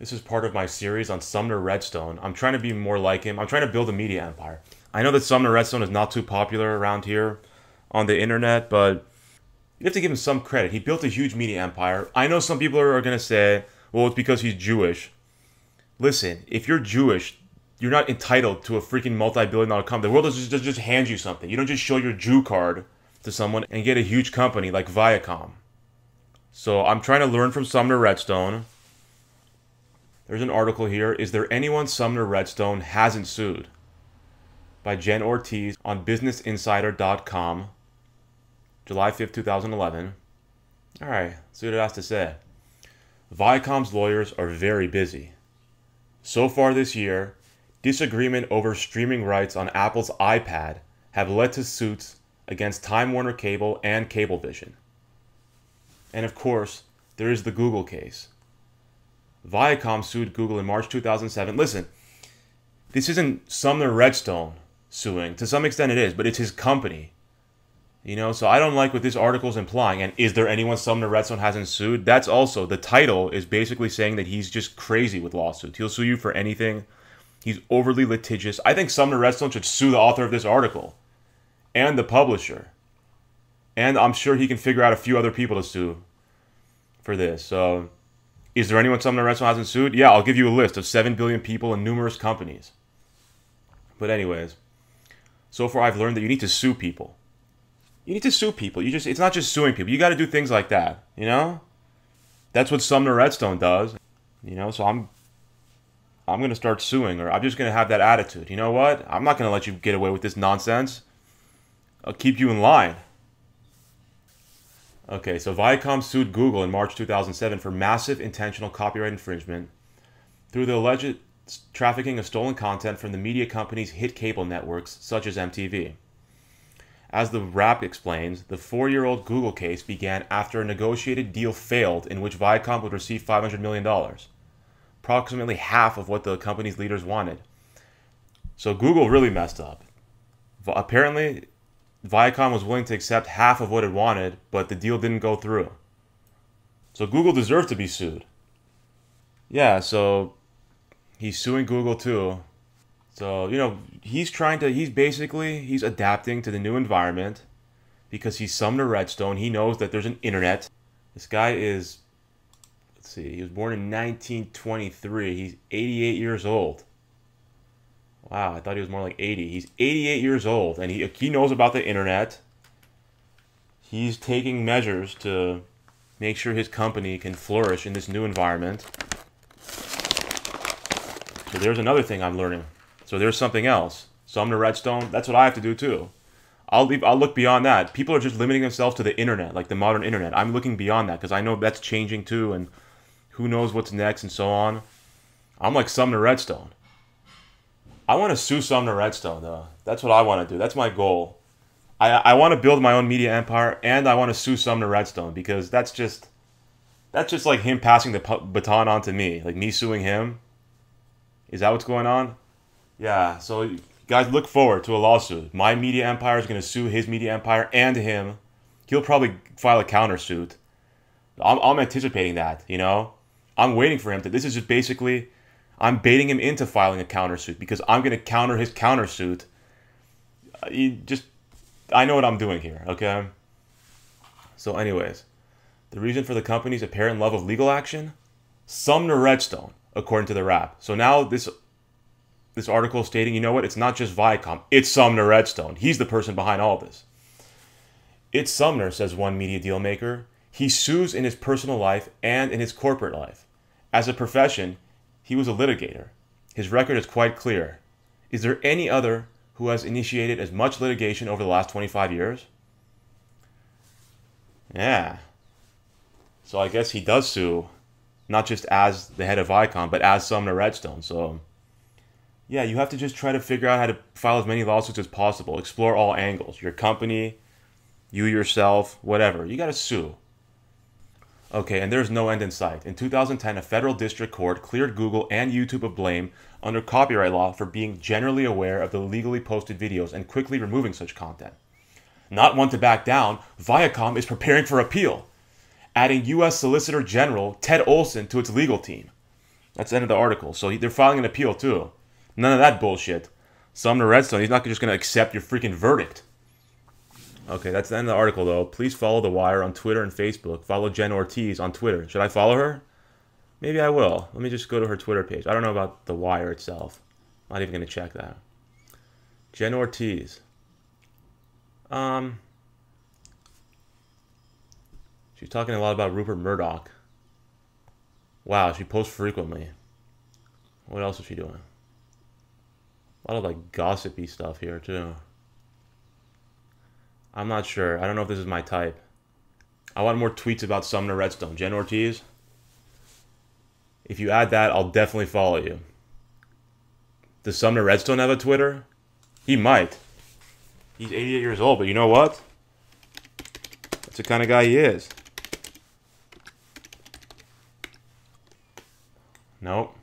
This is part of my series on Sumner Redstone. I'm trying to be more like him. I'm trying to build a media empire. I know that Sumner Redstone is not too popular around here on the internet, but you have to give him some credit. He built a huge media empire. I know some people are going to say, well, it's because he's Jewish. Listen, if you're Jewish, you're not entitled to a freaking multi-billion-dollar company. The world doesn't just hand you something. You don't just show your Jew card to someone and get a huge company like Viacom. So I'm trying to learn from Sumner Redstone. There's an article here. Is there anyone Sumner Redstone hasn't sued? By Jen Ortiz on BusinessInsider.com, July 5th, 2011. Alright, see what it has to say. Viacom's lawyers are very busy. So far this year, disagreement over streaming rights on Apple's iPad have led to suits against Time Warner Cable and Cablevision. And of course, there is the Google case. Viacom sued Google in March 2007. Listen, this isn't Sumner Redstone suing. To some extent it is, but it's his company. You know, so I don't like what this article is implying. And is there anyone Sumner Redstone hasn't sued? That's also, the title is basically saying that he's just crazy with lawsuits. He'll sue you for anything. He's overly litigious. I think Sumner Redstone should sue the author of this article. And the publisher. And I'm sure he can figure out a few other people to sue for this. So, is there anyone Sumner Redstone hasn't sued? Yeah, I'll give you a list of 7 billion people and numerous companies. But anyways, so far I've learned that you need to sue people. You need to sue people. It's not just suing people. You got to do things like that, you know? That's what Sumner Redstone does. You know, so I'm going to start suing, or I'm just going to have that attitude. You know what? I'm not going to let you get away with this nonsense. I'll keep you in line. Okay, so Viacom sued Google in March 2007 for massive intentional copyright infringement through the alleged trafficking of stolen content from the media company's hit cable networks, such as MTV. As the Wrap explains, the 4-year-old Google case began after a negotiated deal failed in which Viacom would receive $500 million, approximately half of what the company's leaders wanted. So Google really messed up. Apparently, Viacom was willing to accept half of what it wanted, but the deal didn't go through. So Google deserved to be sued. Yeah, so he's suing Google too. So, you know, he's adapting to the new environment because he's Sumner Redstone. He knows that there's an internet. This guy is, let's see, he was born in 1923. He's 88 years old. Wow, I thought he was more like 80. He's 88 years old, and he knows about the internet. He's taking measures to make sure his company can flourish in this new environment. So there's another thing I'm learning. So there's something else. Sumner Redstone, that's what I have to do too. I'll look beyond that. People are just limiting themselves to the internet, like the modern internet. I'm looking beyond that because I know that's changing too, and who knows what's next and so on. I'm like Sumner Redstone. I want to sue Sumner Redstone though. That's what I want to do. That's my goal. I want to build my own media empire, and I want to sue Sumner Redstone because that's just like him passing the baton on to me, like me suing him. Is that what's going on? Yeah, so guys, look forward to a lawsuit. My media empire is going to sue his media empire and him. He'll probably file a countersuit. I'm anticipating that, you know? I'm waiting for him to. This is just basically, I'm baiting him into filing a countersuit because I'm going to counter his countersuit. I know what I'm doing here, okay? So anyways, the reason for the company's apparent love of legal action? Sumner Redstone, according to the Wrap. So now this article stating, you know what, it's not just Viacom, it's Sumner Redstone. He's the person behind all this. It's Sumner, says one media deal maker. He sues in his personal life and in his corporate life. As a profession, he was a litigator. His record is quite clear. Is there any other who has initiated as much litigation over the last 25 years? Yeah. So I guess he does sue, not just as the head of Viacom, but as Sumner Redstone. So yeah, you have to just try to figure out how to file as many lawsuits as possible. Explore all angles. Your company, you yourself, whatever. You got to sue. Okay, and there's no end in sight. In 2010, a federal district court cleared Google and YouTube of blame under copyright law for being generally aware of the illegally posted videos and quickly removing such content. Not one to back down, Viacom is preparing for appeal, adding U.S. Solicitor General Ted Olson to its legal team. That's the end of the article. So they're filing an appeal too. None of that bullshit. Sumner Redstone, he's not just going to accept your freaking verdict. Okay, that's the end of the article, though. Please follow The Wire on Twitter and Facebook. Follow Jen Ortiz on Twitter. Should I follow her? Maybe I will. Let me just go to her Twitter page. I don't know about The Wire itself. I'm not even going to check that. Jen Ortiz. She's talking a lot about Rupert Murdoch. Wow, she posts frequently. What else is she doing? A lot of like gossipy stuff here too. I'm not sure. I don't know if this is my type. I want more tweets about Sumner Redstone. Jen Ortiz. If you add that, I'll definitely follow you. Does Sumner Redstone have a Twitter? He might. He's 88 years old, but you know what? That's the kind of guy he is. Nope.